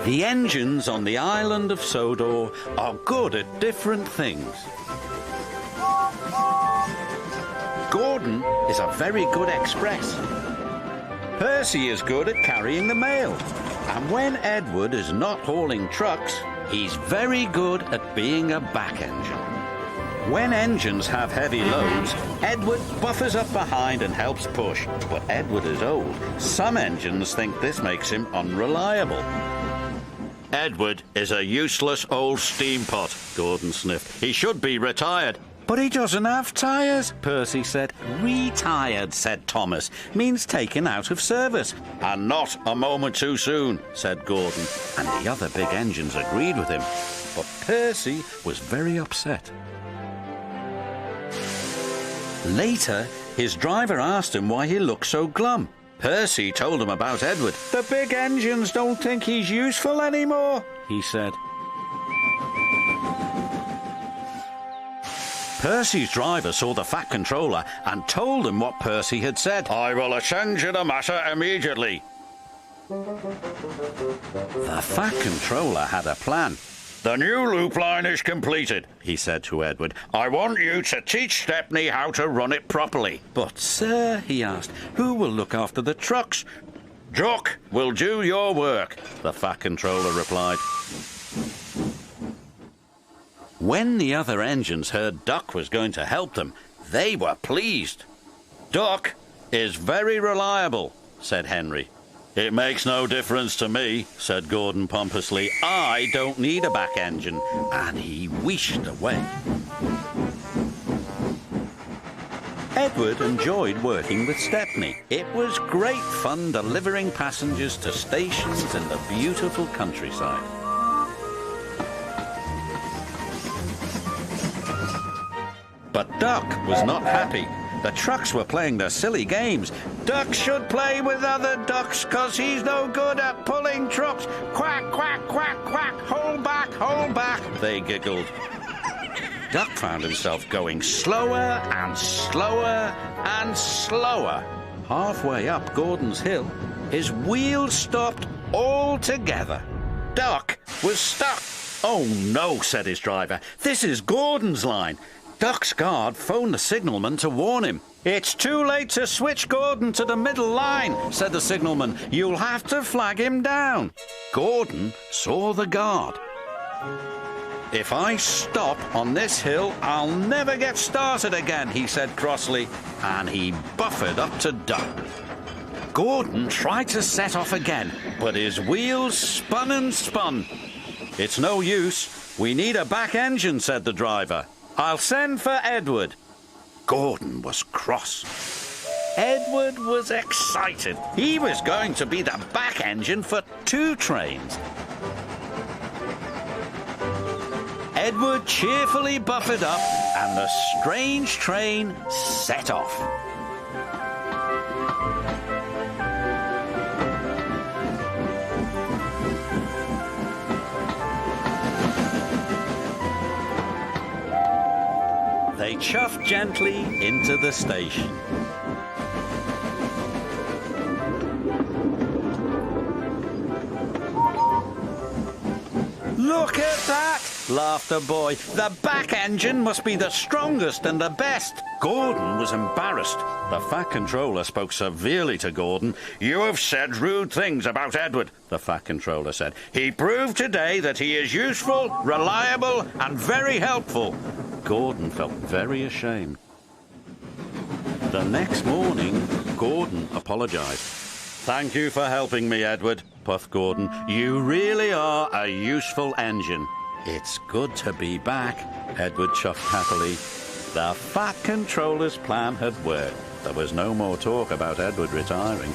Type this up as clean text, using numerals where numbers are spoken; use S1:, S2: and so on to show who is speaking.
S1: The engines on the island of Sodor are good at different things. Gordon is a very good express. Percy is good at carrying the mail. And when Edward is not hauling trucks, he's very good at being a back engine. When engines have heavy loads, Edward buffers up behind and helps push. But Edward is old. Some engines think this makes him unreliable. Edward is a useless old steam pot, Gordon sniffed. He should be retired. But he doesn't have tyres, Percy said. Retired, said Thomas, means taken out of service. And not a moment too soon, said Gordon. And the other big engines agreed with him. But Percy was very upset. Later, his driver asked him why he looked so glum. Percy told him about Edward. The big engines don't think he's useful anymore, he said. Percy's driver saw the Fat Controller and told him what Percy had said. I will attend to the matter immediately. The Fat Controller had a plan. The new loop line is completed, he said to Edward. I want you to teach Stepney how to run it properly. But, sir, he asked, who will look after the trucks? Jock will do your work, the Fat Controller replied. When the other engines heard Duck was going to help them, they were pleased. Duck is very reliable, said Henry. It makes no difference to me, said Gordon pompously. I don't need a back engine. And he wheeshed away. Edward enjoyed working with Stepney. It was great fun delivering passengers to stations in the beautiful countryside. But Duck was not happy. The trucks were playing their silly games. Duck should play with other ducks, 'cause he's no good at pulling trucks. Quack, quack, quack, quack, hold back, they giggled. Duck found himself going slower and slower and slower. Halfway up Gordon's hill, his wheels stopped altogether. Duck was stuck. Oh no, said his driver. This is Gordon's line. Duck's guard phoned the signalman to warn him. It's too late to switch Gordon to the middle line, said the signalman. You'll have to flag him down. Gordon saw the guard. If I stop on this hill, I'll never get started again, he said crossly, and he buffered up to Duck. Gordon tried to set off again, but his wheels spun and spun. It's no use. We need a back engine, said the driver. I'll send for Edward. Gordon was cross. Edward was excited. He was going to be the back engine for 2 trains. Edward cheerfully buffered up, and the strange train set off. They chuffed gently into the station. Look at that, laughed the boy. The back engine must be the strongest and the best. Gordon was embarrassed. The Fat Controller spoke severely to Gordon. You have said rude things about Edward, the Fat Controller said. He proved today that he is useful, reliable, and very helpful. Gordon felt very ashamed. The next morning, Gordon apologized. Thank you for helping me, Edward, puffed Gordon. You really are a useful engine. It's good to be back, Edward chuffed happily. The Fat Controller's plan had worked. There was no more talk about Edward retiring.